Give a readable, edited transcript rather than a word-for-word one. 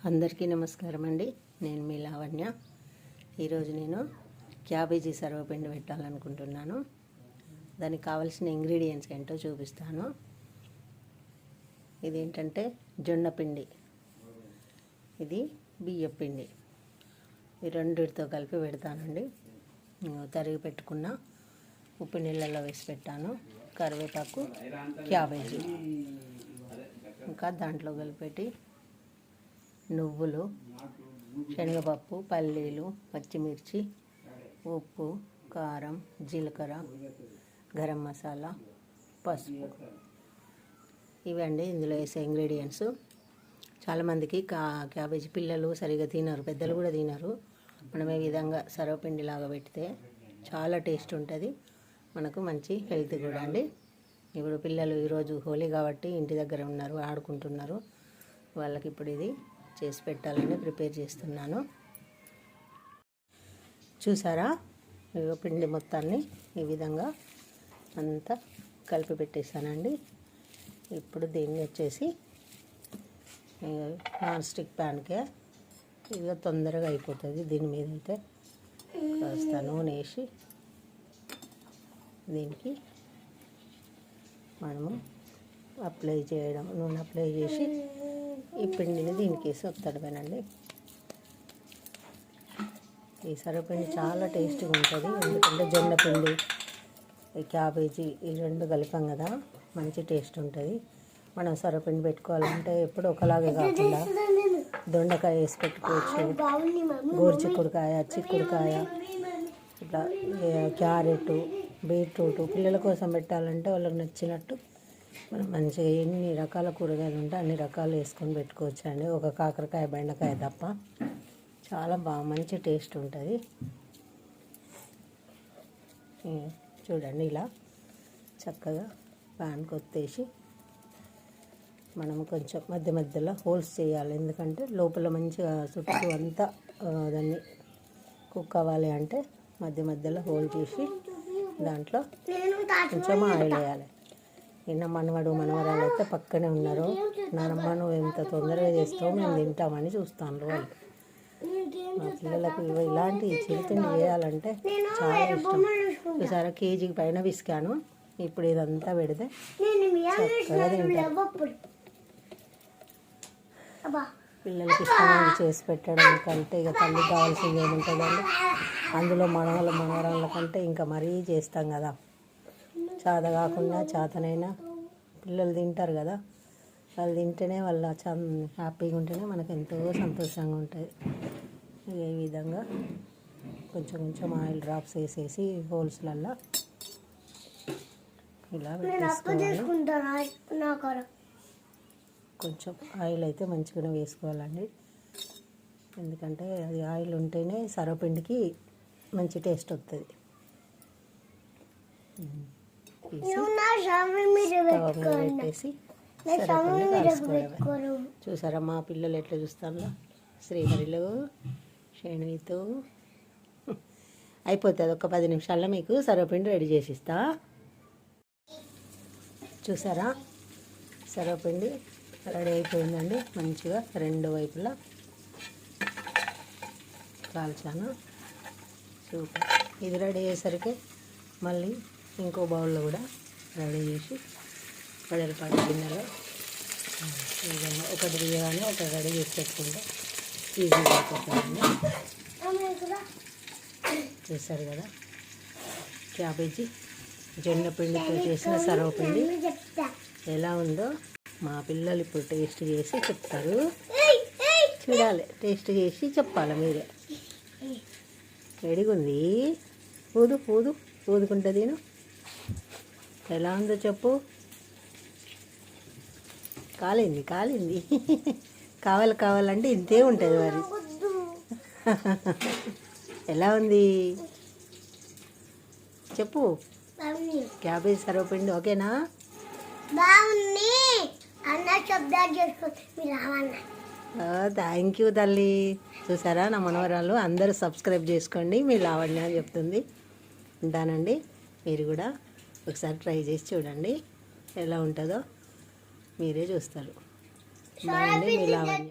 అందరికీ నమస్కారం అండి. నేను మీ లావణ్య. ఈరోజు నేను క్యాబేజీ సర్వపిండి పెట్టాలనుకుంటున్నాను. దానికి కావాల్సిన ఇంగ్రీడియంట్స్ ఏంటో చూపిస్తాను. ఇదేంటంటే జొన్న పిండి, ఇది బియ్యం పిండి. ఈ రెండిటితో కలిపి పెడతానండి. తరిగి పెట్టుకున్న ఉప్పు నీళ్ళలో వేసి పెట్టాను. కరివేపాకు, క్యాబేజీ, ఇంకా దాంట్లో కలిపెట్టి నువ్వులు, శనగపప్పు, పల్లీలు, పచ్చిమిర్చి, ఉప్పు, కారం, జీలకర్ర, గరం మసాలా, పసుపు, ఇవండి ఇందులో వేసే ఇంగ్రీడియంట్స్. చాలామందికి క్యాబేజీ పిల్లలు సరిగా తినరు, పెద్దలు కూడా తినరు. మనం ఈ విధంగా సర్వపిండిలాగా పెడితే చాలా టేస్ట్ ఉంటుంది, మనకు మంచి హెల్త్ కూడా అండి. ఇప్పుడు పిల్లలు ఈరోజు హోలీ కాబట్టి ఇంటి దగ్గర ఉన్నారు, ఆడుకుంటున్నారు. వాళ్ళకి ఇప్పుడు ఇది చేసి పెట్టాలని ప్రిపేర్ చేస్తున్నాను. చూసారా, పిండి మొత్తాన్ని ఈ విధంగా అంతా కలిపి పెట్టేశానండి. ఇప్పుడు దీన్ని వచ్చేసి నాన్ స్టిక్ ప్యాన్కే ఇక తొందరగా అయిపోతుంది. దీని మీద అయితే కాస్త నూనె వేసి దీనికి మనము అప్లై చేయడం, నూనె అప్లై చేసి ఈ పిండిని దీనికి వేసి వత్తడమేనండి. ఈ సర్వపిండి చాలా టేస్టీగా ఉంటుంది, ఎందుకంటే జొన్న పిండి, ఈ క్యాబేజీ ఈ రెండు కలిపాం కదా, మంచి టేస్ట్ ఉంటుంది. మనం సర్వపిండి పెట్టుకోవాలంటే ఎప్పుడు ఒకలాగే కాకుండా దొండకాయ వేసి పెట్టుకోవచ్చు, గోరుచిక్కుడుకాయ, చిక్కుడుకాయ, ఇట్లా క్యారెట్, బీట్రూట్ పిల్లల కోసం పెట్టాలంటే వాళ్ళకి నచ్చినట్టు మనం మంచిగా ఎన్ని రకాల కూరగాయలు ఉంటే అన్ని రకాలు వేసుకొని పెట్టుకోవచ్చు అండి. ఒక కాకరకాయ, బెండకాయ తప్ప చాలా మంచి టేస్ట్ ఉంటుంది. చూడండి, ఇలా చక్కగా ప్యాన్ కొత్తేసి మనము కొంచెం మధ్య మధ్యలో హోల్స్ చేయాలి, ఎందుకంటే లోపల మంచిగా చుట్టూ అంతా దాన్ని కుక్ అవ్వాలి అంటే మధ్య మధ్యలో హోల్ చేసి దాంట్లో కొంచెం ఆయిల్ వేయాలి. నిన్న మనవడు మనవరాలు అయితే పక్కనే ఉన్నారు. నానమ్మ నువ్వు ఎంత తొందరగా చేస్తావు, మేము తింటామని చూస్తాను వాళ్ళు. మా పిల్లలకు ఇలాంటి చిరుతిండి చేయాలంటే చాలా ఇష్టం. ఈసారి కేజీకి పైన విసికాను. ఇప్పుడు ఇదంతా పెడితే చక్కగా తింటారు. పిల్లలకి ఇష్టమైనది చేసి పెట్టడం కంటే ఇక తల్లికి కావాల్సింది ఏముంటుందండి. అందులో మనవరాళ్ళ కంటే ఇంకా మరీ చేస్తాం కదా. చాత కాకుండా చాతనైనా పిల్లలు తింటారు కదా, వాళ్ళు తింటేనే వాళ్ళ హ్యాపీగా ఉంటేనే మనకు ఎంతో సంతోషంగా ఉంటుంది. ఈ విధంగా కొంచెం కొంచెం ఆయిల్ డ్రాప్స్ వేసేసి హోల్స్లల్లో ఇలా పెట్టేసుకోవాలి. కొంచెం ఆయిల్ అయితే మంచిగానే వేసుకోవాలండి, ఎందుకంటే అది ఆయిల్ ఉంటేనే సర్వపిండికి మంచి టేస్ట్ వస్తుంది. పెట్టేసి సర్వపిండి కాల్చుకోవడమే. చూసారా మా పిల్లలు ఎట్లా చూస్తాను, శ్రీహరిలో శనితో అయిపోతుంది. ఒక 10 నిమిషాల్లో మీకు సర్వపిండి రెడీ చేసిస్తా. చూసారా, సర్వపిండి రెడీ అయిపోయిందండి. మంచిగా రెండు వైపులా కాల్చాను. సూపర్. ఇది రెడీ అయ్యేసరికి మళ్ళీ ఇంకో బౌల్లో కూడా రెడీ చేసి వెడల్పాటి గిన్నెలో ఏదైనా ఒకటి తీయగానే ఒకటి రెడీ చేసి పెట్టుకుంటే ఈజీగా అయిపోతుందండి. చూసారు కదా, క్యాబేజీ జొన్న పిండితో చేసిన సర్వపిండి ఎలా ఉందో మా పిల్లలు ఇప్పుడు టేస్ట్ చేసి చెప్తారు. చూడాలి, టేస్ట్ చేసి చెప్పాలి మీరే. రెడీగా ఉంది. ఊదుకుంటే తిను. ఎలా ఉందో చెప్పు. కాలింది కావాలంటే ఇంతే ఉంటుంది మరి. ఎలా ఉంది చెప్పు. క్యాబేజ్ సర్వపిండి ఓకేనా? థ్యాంక్ యూ తల్లి. చూసారా, నా మనవరాలు అందరూ సబ్స్క్రైబ్ చేసుకోండి, మీ లావణ్య అని చెప్తుంది. ఉంటానండి. మీరు కూడా ఒకసారి ట్రై చేసి చూడండి, ఎలా ఉంటుందో మీరే చూస్తారు. బాగుంది మీ లావణ్య.